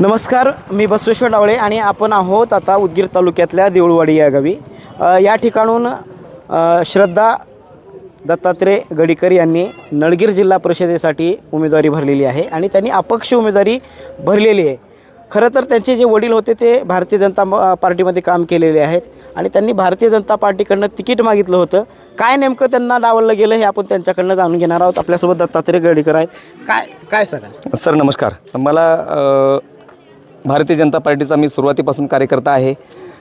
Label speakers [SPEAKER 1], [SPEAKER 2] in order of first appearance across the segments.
[SPEAKER 1] नमस्कार, मी बसवेश्वर डावळे आणि आपण आहोत आता उदगीर तालुक्यातल्या देऊळवाडी या गावी. या ठिकाणून श्रद्धा दत्तात्रय गडीकर यांनी नळगीर जिल्हा परिषदेसाठी उमेदवारी भरलेली आहे आणि त्यांनी अपक्ष उमेदवारी भरलेली आहे. खरं तर त्यांचे जे वडील होते ते भारतीय जनता पार्टीमध्ये काम केलेले आहेत आणि त्यांनी भारतीय जनता पार्टीकडनं तिकीट मागितलं होतं. काय नेमकं त्यांना डावललं गेलं हे आपण त्यांच्याकडनं जाणून घेणार आहोत. आपल्यासोबत दत्तात्रय गडीकर आहेत. काय सांगाल
[SPEAKER 2] सर? नमस्कार. मला भारतीय जनता पार्टीचा मी सुरुवातीपासून कार्यकर्ता आहे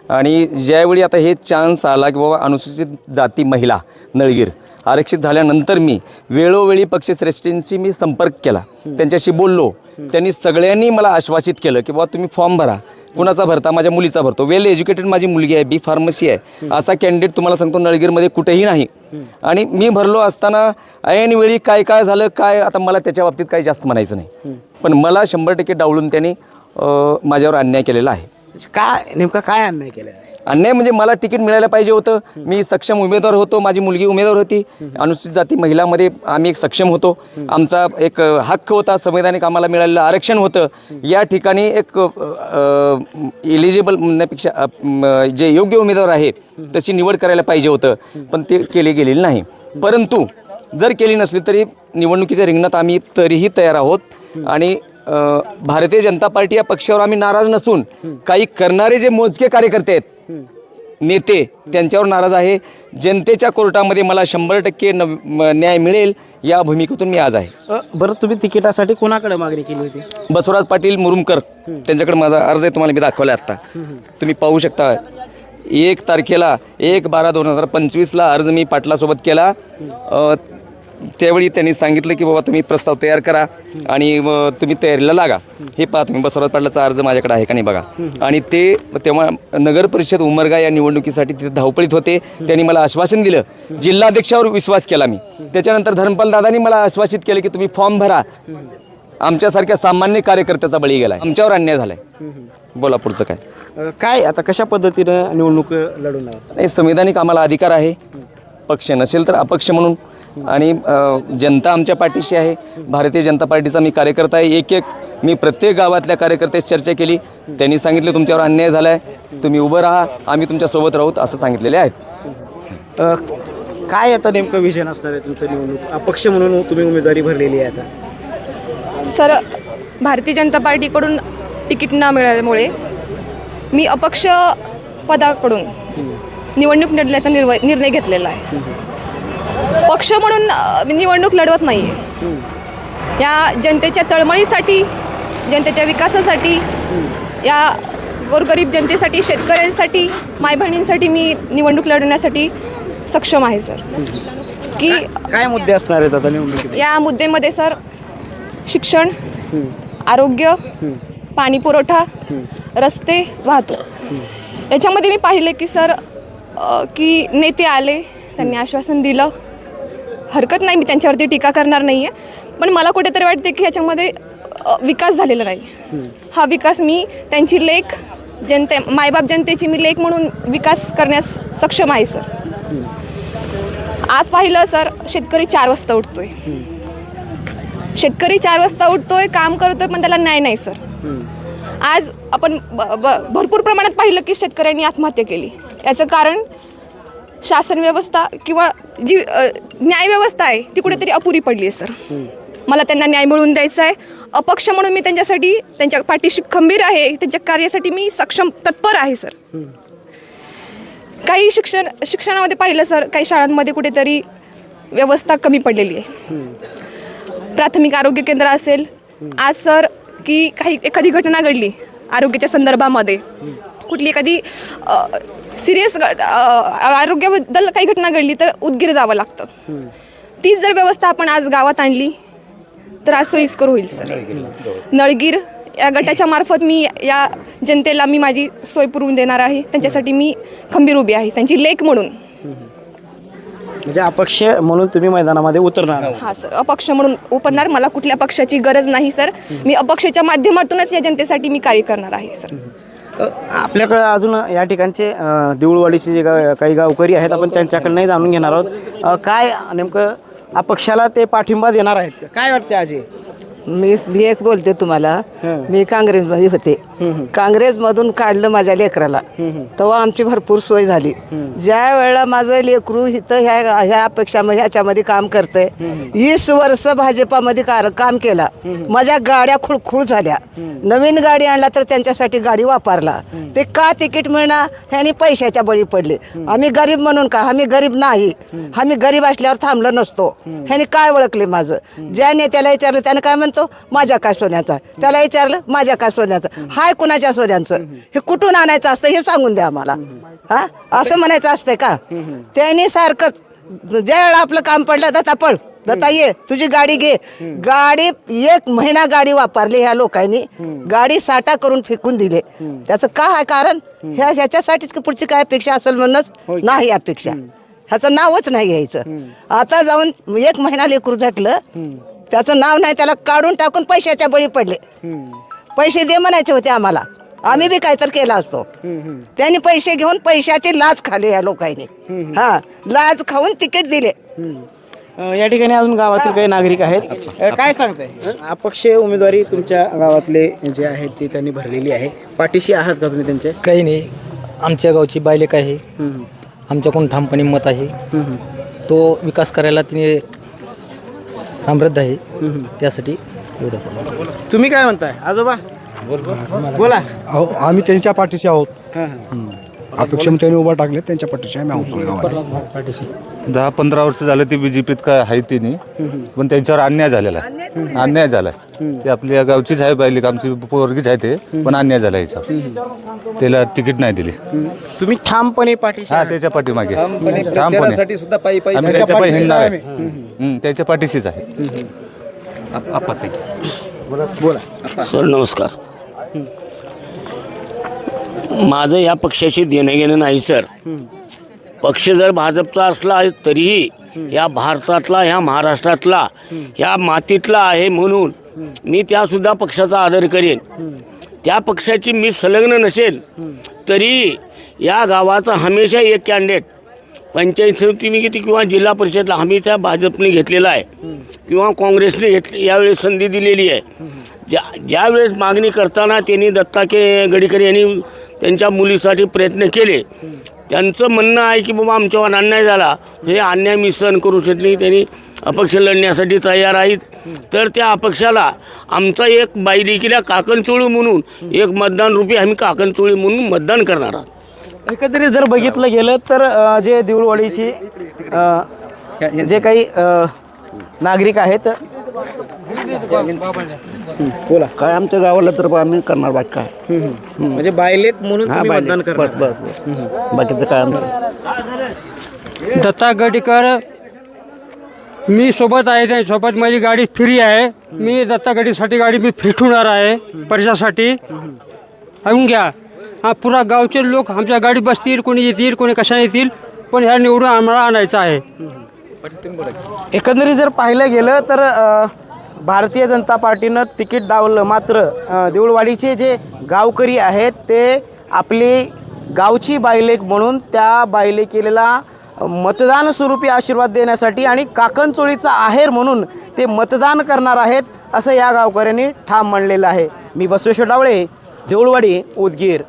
[SPEAKER 2] आणि ज्यावेळी आता हे चान्स आला की बाबा अनुसूचित जाती महिला नळगीर आरक्षित झाल्यानंतर मी वेळोवेळी पक्षश्रेष्ठींशी मी संपर्क केला, त्यांच्याशी बोललो. त्यांनी सगळ्यांनी मला आश्वासित केलं की बाबा तुम्ही फॉर्म भरा. कुणाचा भरता? माझ्या मुलीचा भरतो. वेल एज्युकेटेड माझी मुलगी आहे, बी फार्मसी आहे. असा कॅन्डिडेट तुम्हाला सांगतो नळगीरमध्ये कुठेही नाही. आणि मी भरलो असताना ऐनवेळी काय काय झालं काय, आता मला त्याच्या बाबतीत काही जास्त म्हणायचं नाही, पण मला 100% डावलून त्यांनी माझ्यावर अन्याय केलेला आहे.
[SPEAKER 1] नेमका काय अन्याय केला आहे?
[SPEAKER 2] अन्याय म्हणजे मला तिकीट मिळायला पाहिजे होतं. मी सक्षम उमेदवार होतो, माझी मुलगी उमेदवार होती. अनुसूचित जाती महिलामध्ये आम्ही एक सक्षम होतो. आमचा एक हक्क होता, संवैधानिक आम्हाला मिळालेलं आरक्षण होतं. या ठिकाणी एक एलिजिबल म्हणण्यापेक्षा जे योग्य उमेदवार आहे तशी निवड करायला पाहिजे होतं, पण ते केले गेलेले नाही. परंतु जर केली नसली तरी निवडणुकीच्या रिंगणात आम्ही तरीही तयार आहोत. आणि भारतीय जनता पार्टी या पक्षावर आम्ही नाराज नसून काही करणारे जे मोजके कार्यकर्ते आहेत, नेते, त्यांच्यावर नाराज आहे. जनतेच्या कोर्टामध्ये मला 100% न्याय मिळेल या भूमिकेतून मी आज आहे.
[SPEAKER 1] बरं, तुम्ही तिकिटासाठी कोणाकडे मागणी केली होती?
[SPEAKER 2] बसवराज पाटील मुरुमकर त्यांच्याकडे माझा अर्ज आहे, तुम्हाला मी दाखवला आत्ता. तुम्ही पाहू शकता. 1 तारखेला 1/12/2025 अर्ज मी पाटलासोबत केला. त्यावेळी त्यांनी सांगितलं की बाबा तुम्ही प्रस्ताव तयार करा आणि तुम्ही तयारीला लागा. हे पहा तुम्ही, बसवराज पाटलाचा अर्ज माझ्याकडे आहे का नाही बघा. आणि ते तेव्हा नगर परिषद उमरगा या निवडणुकीसाठी तिथे धावपळीत होते. त्यांनी मला आश्वासन दिलं, जिल्हाध्यक्षावर विश्वास केला मी. त्याच्यानंतर धर्मपाल दादांनी मला आश्वासित केलं की तुम्ही फॉर्म भरा. आमच्यासारख्या सामान्य कार्यकर्त्याचा बळी गेला, आमच्यावर अन्याय झालाय. बोला पुढचं
[SPEAKER 1] काय आता कशा पद्धतीनं निवडणूक लढवणार?
[SPEAKER 2] नाही, संविधानिक आम्हाला अधिकार आहे, पक्ष नसेल तर अपक्ष म्हणून. आणि जनता आमच्या पाठीशी आहे. भारतीय जनता पार्टीचा मी कार्यकर्ता आहे. मी प्रत्येक गावातल्या कार्यकर्त्याशी चर्चा केली. त्यांनी सांगितले तुमच्यावर अन्याय झाला आहे, तुम्ही उभं राहा, आम्ही तुमच्यासोबत राहूत असं सांगितलेले आहेत.
[SPEAKER 1] काय आता नेमकं विजन असणार आहे तुमचं? निवडणूक अपक्ष म्हणून तुम्ही उमेदवारी भरलेली आहे आता.
[SPEAKER 3] सर, भारतीय जनता पार्टीकडून तिकीट न मिळाल्यामुळे मी अपक्ष पदाकडून निवडणूक लढण्याचा निर्णय घेतलेला आहे. पक्ष म्हणून निवडणूक लढवत नाही आहे. या जनतेच्या तळमळीसाठी, जनतेच्या विकासासाठी, या गोरगरीब जनतेसाठी, शेतकऱ्यांसाठी, मायबहिणींसाठी मी निवडणूक लढवण्यासाठी सक्षम आहे सर. की
[SPEAKER 1] काय मुद्दे असणार आहेत आता निवडणुकीत?
[SPEAKER 3] या मुद्द्यामध्ये सर शिक्षण, आरोग्य, पाणी पुरवठा, रस्ते, वाहतूक, याच्यामध्ये मी पाहिले की सर की नेते आले, त्यांनी आश्वासन दिलं, हरकत नाही, मी त्यांच्यावरती टीका करणार नाही आहे. पण मला कुठेतरी वाटते की ह्याच्यामध्ये विकास झालेला नाही. हा विकास मी त्यांची लेक, मायबाप जनतेची मी लेक म्हणून विकास करण्यास सक्षम आहे सर. आज पाहिलं सर, शेतकरी 4 वाजता उठतोय. शेतकरी 4 वाजता उठतोय, काम करतोय, पण त्याला न्याय नाही सर. आज आपण भरपूर प्रमाणात पाहिलं की शेतकऱ्यांनी आत्महत्या केली. याचं कारण शासन व्यवस्था किंवा जी न्याय व्यवस्था आहे ती कुठेतरी अपुरी पडली आहे सर. मला त्यांना न्याय मिळवून द्यायचा आहे. अपक्ष म्हणून मी त्यांच्यासाठी, त्यांच्या पाठीशी खंबीर आहे. त्यांच्या कार्यासाठी मी सक्षम, तत्पर आहे सर. काही शिक्षणामध्ये पाहिलं सर, काही शाळांमध्ये कुठेतरी व्यवस्था कमी पडलेली आहे. प्राथमिक आरोग्य केंद्र असेल, आज सर की एखादी घटना घडली आरोग्याच्या संदर्भामध्ये, कुठली एखादी सिरियस आरोग्याबद्दल काही घटना घडली तर उदगीर जावं लागतं. तीच जर व्यवस्था आपण आज गावात आणली तर आज सोयीस्कर होईल सर. नळगीर या गटाच्या मार्फत मी या जनतेला मी माझी सोय पुरवून देणार आहे. त्यांच्यासाठी मी खंबीर उभी आहे, त्यांची लेक म्हणून.
[SPEAKER 1] म्हणजे अपक्ष म्हणून तुम्ही मैदानामध्ये उतरणार?
[SPEAKER 3] हां सर, अपक्ष म्हणून उतरणार. मला कुठल्या पक्षाची गरज नाही सर. मी अपक्षाच्या माध्यमातूनच या जनतेसाठी मी कार्य करणार आहे सर.
[SPEAKER 1] आपल्याकडे अजून या ठिकाणचे देऊळवाडीचे जे काही गावकरी आहेत आपण त्यांच्याकडनंही जाणून घेणार आहोत. काय नेमकं अपक्षाला ते पाठिंबा देणार आहेत? काय वाटते आजी?
[SPEAKER 4] मी एक बोलते तुम्हाला. मी काँग्रेसमध्ये होते. काँग्रेसमधून काढलं माझ्या लेकराला, तेव्हा आमची भरपूर सोय झाली. ज्या वेळेला माझं लेकरू इथं ह्या अपेक्षामध्ये ह्याच्यामध्ये काम करतंय, 20 वर्ष भाजपामध्ये काम केला. माझ्या गाड्या खुळखुळ झाल्या. नवीन गाडी आणला तर त्यांच्यासाठी गाडी वापरला. ते का तिकीट मिळणार, ह्यानी पैशाच्या बळी पडले. आम्ही गरीब म्हणून का, आम्ही गरीब नाही. आम्ही गरीब असल्यावर थांबलो नसतो. ह्याने काय ओळखले माझं. ज्या नेत्याला विचारलं त्यानं काय म्हणतो, माझ्या काय सोन्याचा. त्याला विचारलं, माझ्या काय सोन्याचं. हाय कुणाच्या सोन्याचं, हे कुठून आणायचं असतं हे सांगून द्या आम्हाला. हा, असं म्हणायचं असतंय का. त्यांनी सारखंच ज्या वेळा आपलं काम पडलं, दत्ता पळ, दत्ता ये, तुझी गाडी घे. गाडी 1 महिना गाडी वापरली ह्या लोकांनी. गाडी साठा करून फेकून दिले. त्याचं काय आहे कारण, ह्याच्यासाठीच पुढची काय अपेक्षा असेल म्हणूनच नाही अपेक्षा. ह्याचं नावच नाही घ्यायचं. आता जाऊन 1 महिना लेकरू झटलं, त्याचं नाव नाही, त्याला काढून टाकून पैशाच्या बळी पडले. पैसे दे म्हणायचे होते आम्हाला, आम्ही बी काहीतरी केला असतो. त्यांनी पैसे घेऊन पैशाची लाच खाली या लोकांनी. हा, लाच खाऊन तिकीट दिले.
[SPEAKER 1] या ठिकाणी अजून गावातील काही नागरिक आहेत. काय सांगताय, अपक्ष उमेदवारी तुमच्या गावातले जे आहेत ते त्यांनी भरलेली आहे, पाठीशी आहात का तुम्ही त्यांच्या?
[SPEAKER 5] काही नाही, आमच्या गावची बायलेक आहे, आमच्याकडून ठामपणे मत आहे. तो विकास करायला तिने समृद्ध आहे, त्यासाठी एवढं.
[SPEAKER 1] तुम्ही काय म्हणताय आजोबा, बोला.
[SPEAKER 6] अहो, आम्ही त्यांच्या पाठीशी आहोत.
[SPEAKER 1] हां.
[SPEAKER 6] अपेक्षा त्यांनी उभा टाकले, त्यांच्या पाठीशी आम्ही आहोत.
[SPEAKER 5] पाठीशी
[SPEAKER 7] 10-15 वर्ष झालं ते बीजेपीत काय आहे तिने, पण त्यांच्यावर अन्याय झालेला आहे. अन्याय झालाय. ते आपल्या गावचीच आहे, बायलिक आमची पोरगीच आहे ते, पण अन्याय झाला याच्यावर. त्याला तिकीट नाही दिली.
[SPEAKER 1] तुम्ही ठामपणे पाठीशी
[SPEAKER 7] हा,
[SPEAKER 1] आहात.
[SPEAKER 7] त्याच्या पाठीमागे ठामपणे
[SPEAKER 2] प्रचारासाठी सुद्धा पायी पायी
[SPEAKER 7] आम्ही त्याच्या पायी हिंडणार आहे. त्याच्या पाठीशीच आहे.
[SPEAKER 8] सर नमस्कार. माझं या पक्षाशी देणं घेणं नाही सर. पक्ष जर भाजपचा असला तरीही या भारतातला, ह्या महाराष्ट्रातला, ह्या मातीतला आहे म्हणून मी त्यासुद्धा पक्षाचा आदर करेन. त्या पक्षाची मी संलग्न नसेल तरी या गावाचा हमेशा एक कॅन्डिडेट पंचायत समिती किती किंवा जिल्हा परिषदला हमेशा भाजपने घेतलेला आहे किंवा काँग्रेसने यावेळेस संधी दिलेली आहे. ज्यावेळेस मागणी करताना त्यांनी दत्ता गडीकर यांनी त्यांच्या मुलीसाठी प्रयत्न केले. त्यांचं म्हणणं आहे की बाबा आमच्यावर अन्याय झाला, हे अन्याय मी सहन करू शकत नाही, त्यांनी अपक्ष लढण्यासाठी तयार आहेत. तर त्या अपक्षाला आमचा एक बायलेकीला काकणचोळी म्हणून एक मतदान रूपी आम्ही काकणचोळी म्हणून मतदान करणार आहोत.
[SPEAKER 1] एकंदरीत जर बघितलं गेलं तर जे देऊळवाडीची जे काही नागरिक आहेत, बोला.
[SPEAKER 9] काय आमच्या गावाला तर आम्ही करणार बाकी काय.
[SPEAKER 1] म्हणजे बायलेक म्हणून तुम्ही मतदान
[SPEAKER 9] बस
[SPEAKER 1] करणार.
[SPEAKER 9] बस बाकीचं काय आमचं.
[SPEAKER 10] दत्ता गडीकर मी सोबत आहे, त्यासोबत माझी गाडी फ्री आहे. मी दत्ता गडीसाठी गाडी मी फिटवणार आहे परिसरासाठी. ऐकून घ्या. हा, पुरा गावचे लोक आमच्या गाडीत बसतील, कोणी येतील, कोणी कशा येतील, पण ह्या निवडून आम्हाला आणायचं आहे.
[SPEAKER 1] एकंदरीत जर पाहिलं गेलं तर भारतीय जनता पार्टीनं तिकीट दावलं, मात्र देऊळवाडीचे जे गावकरी आहेत ते आपली गावची बायलेक म्हणून त्या बायलेकीला मतदान स्वरूपी आशीर्वाद देण्यासाठी आणि काकणचोळीचा आहेर म्हणून ते मतदान करणार आहेत, असं या गावकऱ्यांनी ठाम म्हणलेलं आहे. मी बसवेश्वर डावळे, देऊळवाडी, उदगीर.